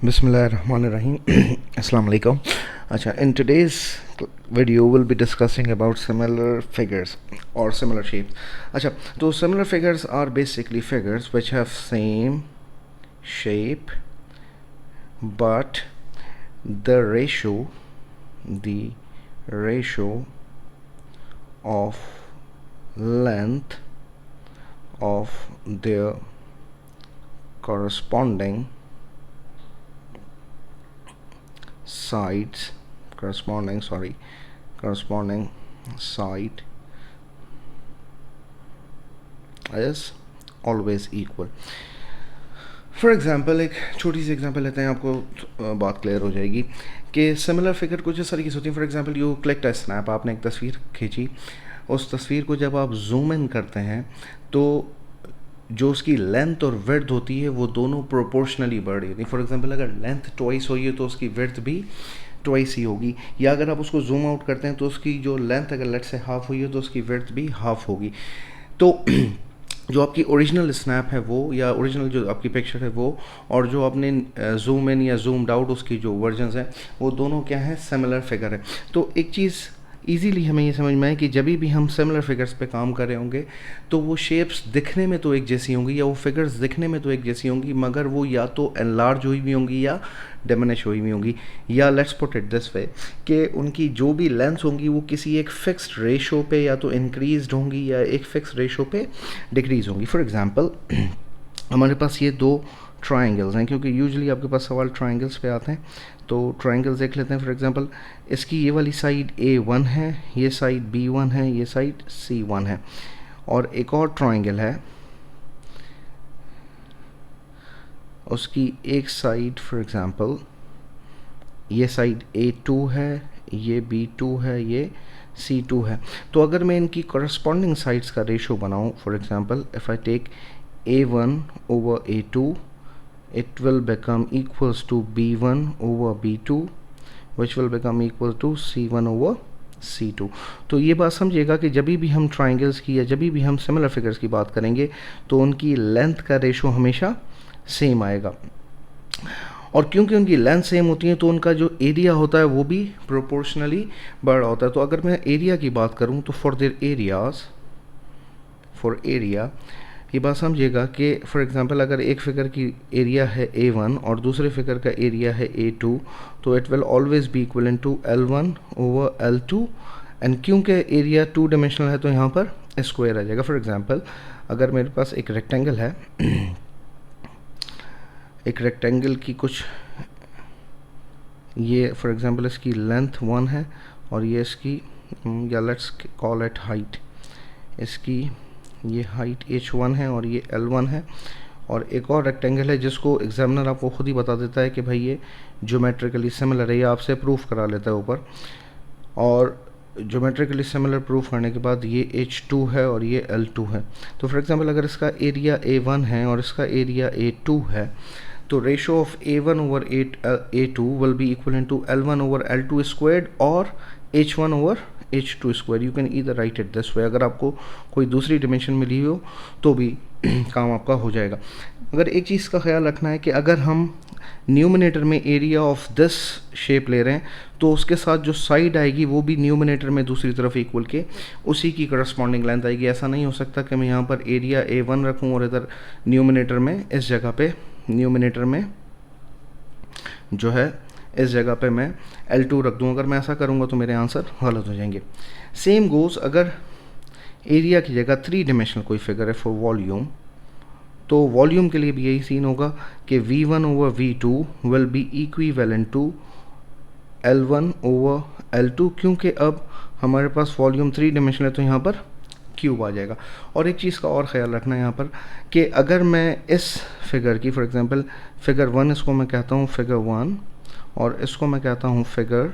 Bismillahirrahmanirrahim. Assalamu alaikum. Acha, in today's video we'll be discussing about similar figures or similar shapes. Acha, so similar figures are basically figures which have same shape but the ratio of length of their corresponding side is always equal. For example एक छोटी सी example लेते हैं, आपको बात clear हो जाएगी कि similar figure कुछ इस तरीके से होती है. For example you click a snap, आपने एक तस्वीर खींची, उस तस्वीर को जब आप जूम इन करते हैं तो जो उसकी लेंथ और विड्थ होती है वो दोनों प्रोपोर्शनली बढ़ रही होती है. फॉर एग्जांपल अगर लेंथ ट्वाइस हुई है तो उसकी विड्थ भी ट्वाइस ही होगी, या अगर आप उसको जूम आउट करते हैं तो उसकी जो लेंथ अगर लेट से हाफ हुई है तो उसकी विड्थ भी हाफ होगी. तो जो आपकी ओरिजिनल स्नैप है वो, या ओरिजिनल जो आपकी पिक्चर है वो, और जो आपने जूम इन या जूम्ड आउट उसकी जो वर्जन्स हैं वो दोनों क्या है, सिमिलर फिगर है. तो एक चीज़ ईजीली हमें ये समझ में आए कि जब भी हम सिमिलर फिगर्स पे काम कर रहे होंगे तो वो शेप्स दिखने में तो एक जैसी होंगी, या वो फिगर्स दिखने में तो एक जैसी होंगी, मगर वो या तो एनलार्ज हुई हुई होंगी या डिमिनिश हुई हुई होंगी, या लेट्स पुट इट दिस वे कि उनकी जो भी लेंथ्स होंगी वो किसी एक फिक्स्ड रेशो पे या तो इंक्रीज्ड होंगी या एक फिक्स्ड रेशो पे डिक्रीज होंगी. फॉर एग्जांपल हमारे पास ये दो ट्रायंगल्स हैं, क्योंकि यूजुअली आपके पास सवाल ट्रायंगल्स पे आते हैं, तो ट्रायंगल्स देख लेते हैं. फॉर एग्जांपल इसकी ये वाली साइड A1 है, ये साइड B1 है, ये साइड C1 है, और एक और ट्रायंगल है उसकी एक साइड फॉर एग्जांपल ये साइड A2 है, ये B2 है, ये C2 है. तो अगर मैं इनकी कॉरस्पॉन्डिंग साइड्स का रेशो बनाऊं, for example if I take A1 over A2, it will become equals to B1 over B2, which will become equal to C1 over C2. तो ये बात समझिएगा कि जब भी हम ट्राइंगल्स की या जब भी हम सिमिलर फिगर्स की बात करेंगे तो उनकी लेंथ का रेशो हमेशा सेम आएगा, और क्योंकि उनकी लेंथ सेम होती है तो उनका जो एरिया होता है वो भी प्रोपोर्शनली बड़ा होता है. तो अगर मैं एरिया की बात करूँ तो फॉर एरिया ये बात समझिएगा कि फॉर एग्जांपल अगर एक फिगर की एरिया है A1 और दूसरे फिगर का एरिया है A2, तो it will always be equivalent to L1 over L2, and क्योंकि एरिया टू डायमेंशनल है तो यहाँ पर स्क्वायर आ जाएगा. फॉर एग्जांपल अगर मेरे पास एक रेक्टेंगल है, एक रेक्टेंगल की कुछ ये फॉर एग्जांपल इसकी लेंथ 1 है और ये इसकी या लेट्स कॉल इट हाइट, इसकी ये हाइट H1 है और ये L1 है, और एक और रेक्टेंगल है जिसको एग्जामिनर आपको खुद ही बता देता है कि भाई ये ज्योमेट्रिकली सिमिलर है, ये आपसे प्रूफ करा लेता है ऊपर, और ज्योमेट्रिकली सिमिलर प्रूफ करने के बाद ये H2 है और ये L2 है. तो फॉर एग्जांपल अगर इसका एरिया A1 है और इसका एरिया A2 है तो ratio of A1 over A2 will be equivalent to L1 over L2 squared और H1 over H2 square. You can either write it this way, अगर आपको कोई दूसरी डिमेंशन मिली हो तो भी काम आपका हो जाएगा. अगर एक चीज़ का ख्याल रखना है कि अगर हम न्यूमिनेटर में एरिया ऑफ दिस शेप ले रहे हैं तो उसके साथ जो साइड आएगी वो भी न्यूमिनेटर में दूसरी तरफ इक्वल के उसी की करस्पॉन्डिंग लेंथ आएगी. ऐसा नहीं हो सकता कि मैं यहाँ पर एरिया A1 रखूँ और इधर न्यूमिनेटर में इस जगह पे न्यूमिनेटर में जो है इस जगह पे मैं L2 रख दूँ. अगर मैं ऐसा करूँगा तो मेरे आंसर गलत हो जाएंगे. सेम गोज़ अगर एरिया की जगह 3 डायमेंशनल कोई फिगर है फॉर वॉल्यूम, तो वॉल्यूम के लिए भी यही सीन होगा कि V1 over V2 will be equivalent to L1 over L2, क्योंकि अब हमारे पास वॉल्यूम 3 डायमेंशनल है तो यहाँ पर क्यूब आ जाएगा. और एक चीज़ का और ख्याल रखना है यहाँ पर कि अगर मैं इस फिगर की फॉर एग्जांपल फिगर 1, इसको मैं कहता हूँ फिगर 1 और इसको मैं कहता हूँ फिगर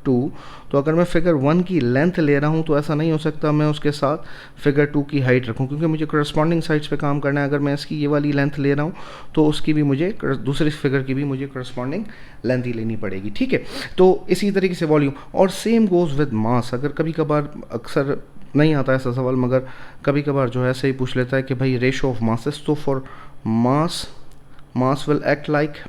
2, तो अगर मैं फिगर 1 की लेंथ ले रहा हूँ तो ऐसा नहीं हो सकता मैं उसके साथ फिगर 2 की हाइट रखूँ, क्योंकि मुझे करस्पॉन्डिंग साइड्स पे काम करना है. अगर मैं इसकी ये वाली लेंथ ले रहा हूँ तो उसकी भी मुझे दूसरी फिगर की भी मुझे करस्पॉन्डिंग लेंथ ही लेनी पड़ेगी. ठीक है, तो इसी तरीके से वॉल्यूम, और सेम गोज़ विद मास. अगर कभी कभार अक्सर नहीं आता ऐसा सवाल, मगर कभी कभार जो है ऐसे ही पूछ लेता है कि भाई रेशो ऑफ मासेस, तो for mass will act like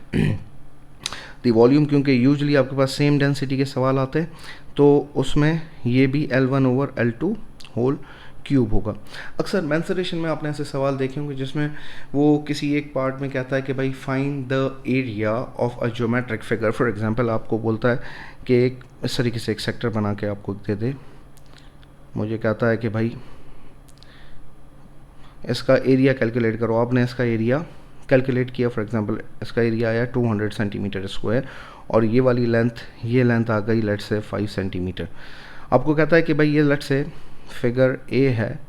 the volume, क्योंकि यूजली आपके पास सेम डेंसिटी के सवाल आते हैं, तो उसमें ये भी L1 over L2 whole cube होगा। अक्सर मेंसुरेशन में आपने ऐसे सवाल देखे होंगे जिसमें वो किसी एक पार्ट में कहता है कि भाई find the area of a geometric figure. For example आपको बोलता है कि एक इस तरीके से एक सेक्टर बना के आपको दे दे, मुझे कहता है कि भाई इसका एरिया कैलकुलेट करो। आपने इसका एरिया कैलकुलेट किया, फॉर एग्जांपल इसका एरिया आया 200 सेंटीमीटर स्क्वायर और ये वाली लेंथ, ये लेंथ आ गई लेट से 5 सेंटीमीटर। आपको कहता है कि भाई ये लेट से फिगर ए है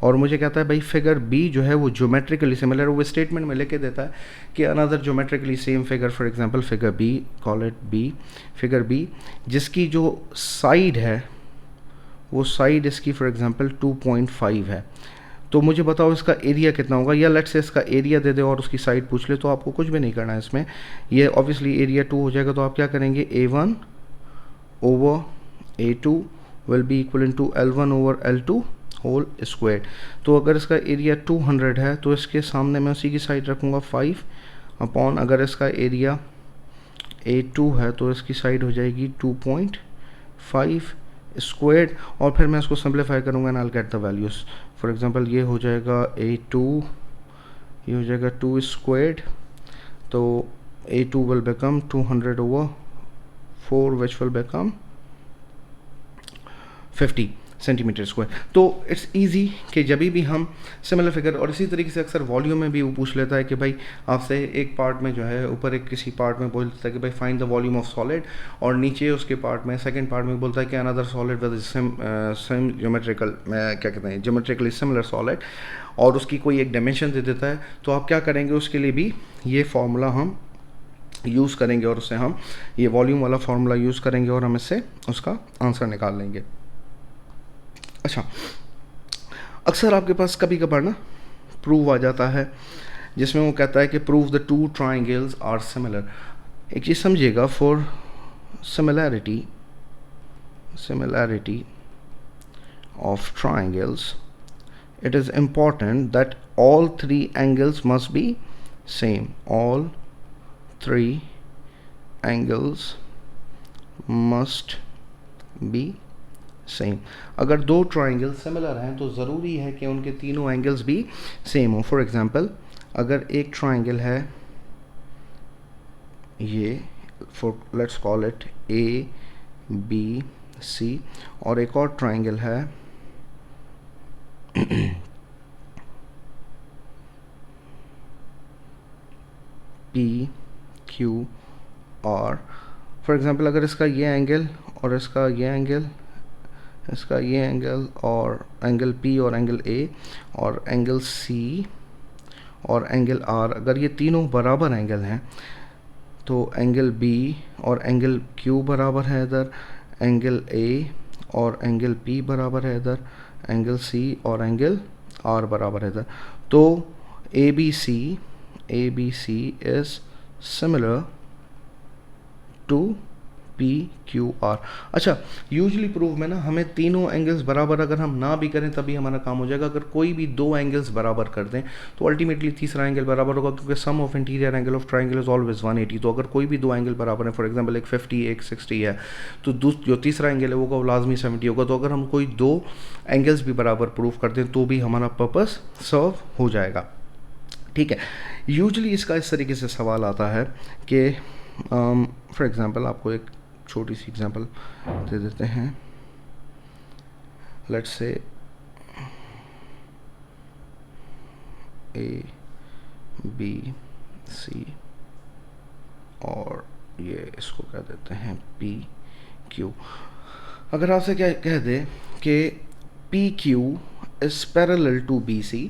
और मुझे कहता है भाई फिगर बी जो है वो ज्योमेट्रिकली सिमिलर, वो स्टेटमेंट में लेके देता है कि another geometrically same figure, for example figure B, call it B, figure B जिसकी जो साइड है वो साइड इसकी फॉर एग्जांपल 2.5 है। तो मुझे बताओ इसका एरिया कितना होगा, या लेट से इसका एरिया दे दे और उसकी साइड पूछ ले, तो आपको कुछ भी नहीं करना है इसमें, ये ऑब्वियसली एरिया 2 हो जाएगा। तो आप क्या करेंगे, A1 over A2 will be equal to L1 over L2 whole square. तो अगर इसका एरिया 200 है तो इसके सामने मैं उसी की साइड रखूँगा 5 अपॉन, अगर इसका एरिया A2 है तो इसकी साइड हो जाएगी 2.5 स्क्वायर्ड, और फिर मैं इसको सिंप्लीफाई करूँगा and I will get the values. For example ये हो जाएगा A2, ये हो जाएगा 2 स्क्वायर्ड, तो A2 will become 200 over 4 which will become 50 centimetre square. तो इट्स इजी कि जब भी हम सिमिलर फिगर, और इसी तरीके से अक्सर वॉल्यूम में भी वो पूछ लेता है कि भाई आपसे एक पार्ट में जो है ऊपर एक किसी पार्ट में बोलता है कि भाई find the volume of solid, और नीचे उसके पार्ट में सेकंड पार्ट में बोलता है कि another solid with same geometrical, क्या कहते हैं, ज्योमेट्रिकली सिमिलर सॉलिड, और उसकी कोई एक डायमेंशन दे देता है। तो आप क्या करेंगे, उसके लिए भी ये फार्मूला हम यूज़ करेंगे और उससे हम ये वॉल्यूम वाला फार्मूला यूज़ करेंगे और हम इससे उसका आंसर निकाल लेंगे। अच्छा, अक्सर आपके पास कभी कभार ना प्रूव आ जाता है जिसमें वो कहता है कि prove the two triangles are similar. एक चीज़ समझिएगा, for similarity of triangles it is important that all three angles must be same. All three angles must be same. अगर दो ट्राइंगल सिमिलर हैं तो ज़रूरी है कि उनके तीनों एंगल्स भी सेम हो। फॉर एग्जांपल अगर एक ट्राइंगल है ये, for let's call it ABC, और एक और ट्राइंगल है PQR। फॉर एग्जांपल अगर इसका ये एंगल और इसका ये एंगल, इसका ये एंगल और एंगल P और एंगल A और एंगल C और एंगल R, अगर ये तीनों बराबर एंगल हैं तो एंगल B और एंगल Q बराबर है इधर, एंगल A और एंगल P बराबर है इधर, एंगल C और एंगल R बराबर है इधर। तो ABC is similar to PQR। अच्छा, यूजली प्रूफ में ना हमें तीनों एंगल्स बराबर अगर हम ना भी करें तभी हमारा काम हो जाएगा। अगर कोई भी दो एंगल्स बराबर कर दें तो अल्टीमेटली तीसरा एंगल बराबर होगा, क्योंकि sum of interior angle of triangle is always 180। तो अगर कोई भी दो एंगल बराबर है, फॉर एग्जांपल एक 50 एक 60 है, तो जो तीसरा एंगल है वो लाजमी 70 होगा। तो अगर हम कोई दो एंगल्स भी बराबर प्रूफ कर दें तो भी हमारा पर्पस सर्व हो जाएगा। ठीक है, यूजली इसका इस तरीके से सवाल आता है कि फॉर एग्जांपल आपको एक छोटी सी एग्जांपल दे देते हैं। लेट्स से ABC और ये इसको कह देते हैं PQ। अगर आपसे क्या कह दे कि PQ is parallel to BC,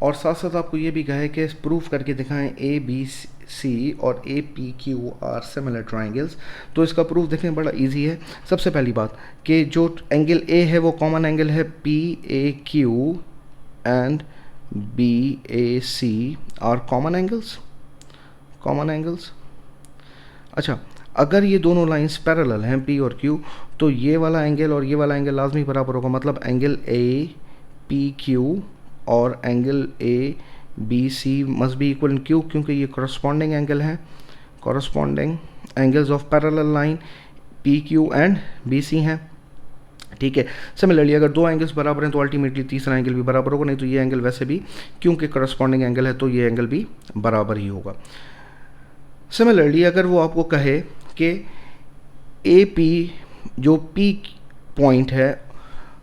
और साथ साथ आपको ये भी कहे कि प्रूफ करके दिखाएं ABC और APQ आर सिमिलर ट्राइंगल्स, तो इसका प्रूफ देखें बड़ा इजी है। सबसे पहली बात कि जो एंगल A है वो कॉमन एंगल है, PAQ and BAC are common angles. अच्छा, अगर ये दोनों लाइंस पैरेलल हैं P और Q, तो ये वाला एंगल और ये वाला एंगल लाजमी बराबर होगा, मतलब एंगल APQ और angle ABC must be equal Q, क्योंकि ये करस्पॉन्डिंग एंगल है। Corresponding angles of parallel line P Q and B C हैं, ठीक है। सिमिलरली अगर दो एंगल्स बराबर हैं तो अल्टीमेटली तीसरा एंगल भी बराबर होगा, नहीं तो ये एंगल वैसे भी क्योंकि करस्पॉन्डिंग एंगल है तो ये एंगल भी बराबर ही होगा। सिमिलरली अगर वो आपको कहे कि ए पी जो पी पॉइंट है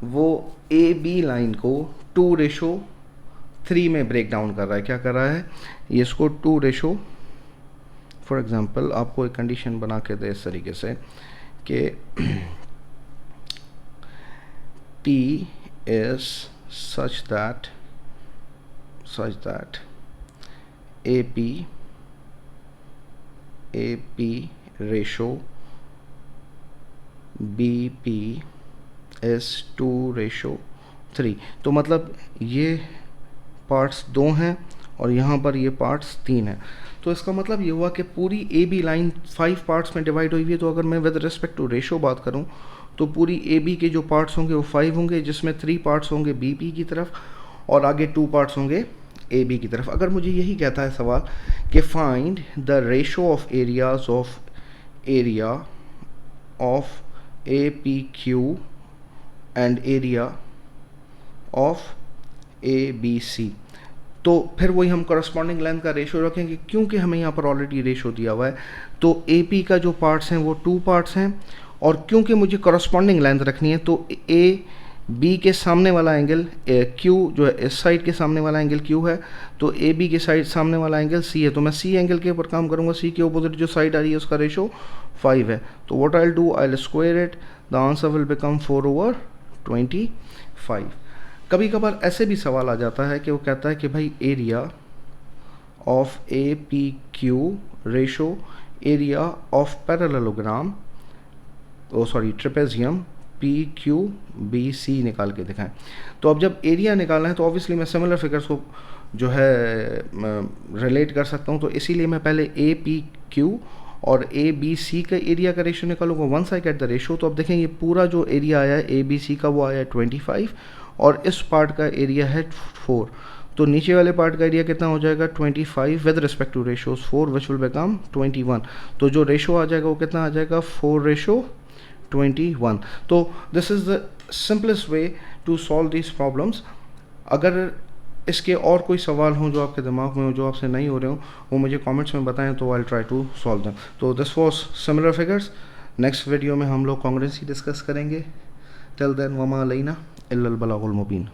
वो ए बी लाइन को 2:3 में ब्रेक डाउन कर रहा है, क्या कर रहा है ये, इसको 2 फॉर एग्जांपल आपको एक कंडीशन बना के दे इस तरीके से कि P is such that AP ratio BP is 2:3। तो मतलब ये पार्ट्स 2 हैं और यहाँ पर ये पार्ट्स 3 हैं। तो इसका मतलब ये हुआ कि पूरी ए बी लाइन 5 पार्ट्स में डिवाइड हुई है। तो अगर मैं विद रिस्पेक्ट टू रेशो बात करूँ तो पूरी ए बी के जो पार्ट्स होंगे वो 5 होंगे, जिसमें 3 पार्ट्स होंगे बी पी की तरफ और आगे 2 पार्ट्स होंगे ए बी की तरफ। अगर मुझे यही कहता है सवाल कि find the ratio of areas of A P Q and area of A B C, तो फिर वही हम करस्पॉन्डिंग लेंथ का रेशो रखेंगे। क्योंकि हमें यहाँ पर ऑलरेडी रेशो दिया हुआ है तो ए पी का जो पार्ट्स हैं वो 2 पार्ट्स हैं, और क्योंकि मुझे करस्पॉन्डिंग लेंथ रखनी है तो ए बी के सामने वाला एंगल क्यू जो है इस साइड के सामने वाला एंगल क्यू है, तो ए बी के साइड सामने वाला एंगल सी है, तो मैं सी एंगल के ऊपर काम करूँगा। सी के अपोजिट जो साइड आ रही है उसका रेशो 5 है, तो what I will do, I will square it, the answer will become 4/25। कभी कभार ऐसे भी सवाल आ जाता है कि वो कहता है कि भाई area of A P Q ratio area of parallelogram trapezium P Q B C निकाल के दिखाएं। तो अब जब एरिया निकालना है तो ऑब्वियसली मैं सिमिलर फिगर्स को जो है रिलेट कर सकता हूँ, तो इसीलिए मैं पहले ए पी क्यू और ए बी सी का एरिया का रेशो निकालूंगा। Once I get the ratio, तो अब देखें ये पूरा जो एरिया आया है ए बी सी का वो आया है 25 और इस पार्ट का एरिया है 4, तो नीचे वाले पार्ट का एरिया कितना हो जाएगा 25 with respect to ratios 4 which will become 21। तो जो रेशो आ जाएगा वो कितना आ जाएगा 4:21। तो this is the simplest way to solve these problems. अगर इसके और कोई सवाल हों जो आपके दिमाग में हो, जो आपसे नहीं हो रहे हो, वो मुझे कमेंट्स में बताएं तो I try to solve them. तो this was similar figures. Next video में हम लोग कांग्रेंसी डिस्कस करेंगे। टिल देन वमा अलैना इल्लल बलागुल मुबीन।